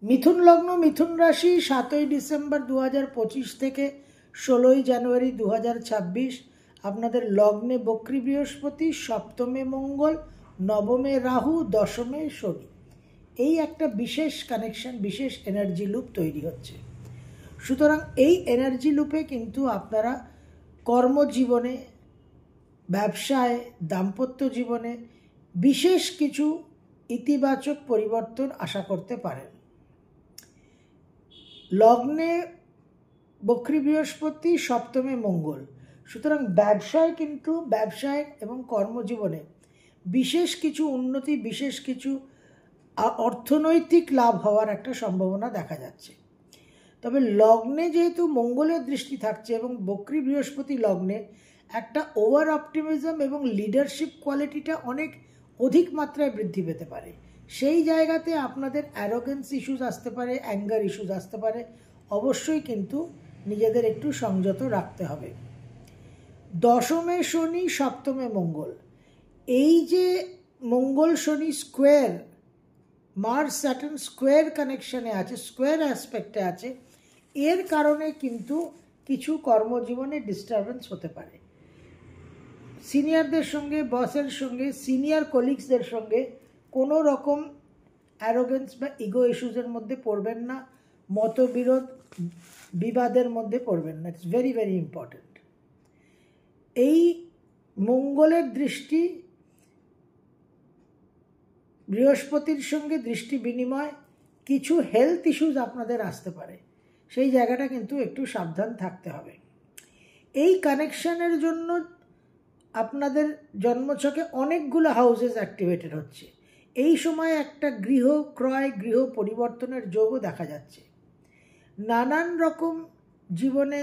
মিথুন লগ্ন মিথুন রাশি 7ই ডিসেম্বর 2025 থেকে 16ই জানুয়ারি 2026 আপনাদের লগ্নে বক্রী বৃহস্পতি, সপ্তমে মঙ্গল, নবমে রাহু, দশমে শনি। এই একটা বিশেষ কানেকশন, বিশেষ এনার্জি লুপ তৈরি হচ্ছে। সুতরাং এই এনার্জি লুপে কিন্তু আপনারা কর্মজীবনে, ব্যবসায়, দাম্পত্য জীবনে বিশেষ কিছু ইতিবাচক পরিবর্তন আশা করতে পারেন। লগ্নে বক্রী বৃহস্পতি, সপ্তমে মঙ্গল, সুতরাং ব্যবসায় এবং কর্মজীবনে বিশেষ কিছু উন্নতি, বিশেষ কিছু অর্থনৈতিক লাভ হওয়ার একটা সম্ভাবনা দেখা যাচ্ছে। তবে লগ্নে যেহেতু মঙ্গলের দৃষ্টি থাকছে এবং বক্রী বৃহস্পতি লগ্নে, একটা ওভার অপটিমিজম এবং লিডারশিপ কোয়ালিটিটা অনেক অধিক মাত্রায় বৃদ্ধি পেতে পারে। সেই জায়গাতে আপনাদের অ্যারোগেন্স ইস্যুস আসতে পারে, অ্যাঙ্গার ইস্যুস আসতে পারে। অবশ্যই কিন্তু নিজেদের একটু সংযত রাখতে হবে। দশমে শনি, সপ্তমে মঙ্গল, এই যে মঙ্গল শনি স্কোয়ার, মার্স স্যাটার্ন স্কোয়ার কানেকশানে আছে, স্কোয়ার অ্যাসপেক্টে আছে, এর কারণে কিন্তু কিছু কর্মজীবনে ডিস্টারবেন্স হতে পারে। সিনিয়রদের সঙ্গে, বসের সঙ্গে, সিনিয়র কলিগসদের সঙ্গে কোনো রকম অ্যারোগেন্স বা ইগো ইস্যুসের মধ্যে পড়বেন না, মতবিরোধ, বিবাদের মধ্যে পড়বেন না। It's very very important. এই মঙ্গলের দৃষ্টি বৃহস্পতির সঙ্গে দৃষ্টি বিনিময় কিছু হেলথ ইস্যুস আপনাদের আসতে পারে, সেই জায়গাটা কিন্তু একটু সাবধান থাকতে হবে। এই কানেকশানের জন্য আপনাদের জন্মছকে অনেকগুলো হাউসেস অ্যাক্টিভেটেড হচ্ছে। এই সময় একটা গৃহ ক্রয়, গৃহ পরিবর্তনের যোগও দেখা যাচ্ছে। নানান রকম জীবনে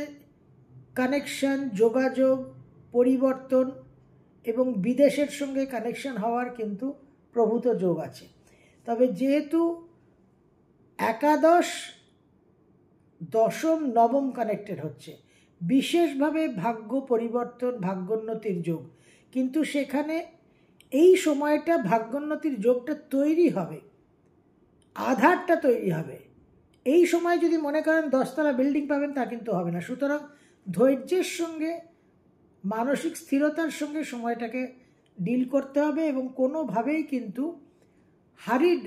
কানেকশন, যোগাযোগ, পরিবর্তন এবং বিদেশের সঙ্গে কানেকশন হওয়ার কিন্তু প্রভূত যোগ আছে। তবে যেহেতু একাদশ, দশম, নবম কানেক্টেড হচ্ছে, বিশেষভাবে ভাগ্য পরিবর্তন, ভাগ্যোন্নতির যোগ, কিন্তু সেখানে এই সময়টা ভাগ্যোন্নতির যোগটা তৈরি হবে, আধারটা তৈরি হবে। এই সময় যদি মনে করেন 10তলা বিল্ডিং পাবেন, তা কিন্তু হবে না। সুতরাং ধৈর্যের সঙ্গে, মানসিক স্থিরতার সঙ্গে সময়টাকে ডিল করতে হবে এবং কোনোভাবেই কিন্তু হারিড,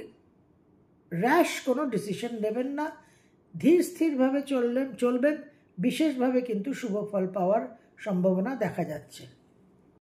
র্যাশ কোনো ডিসিশন নেবেন না। ধীর স্থিরভাবে চলবেন, বিশেষভাবে কিন্তু শুভ ফল পাওয়ার সম্ভাবনা দেখা যাচ্ছে।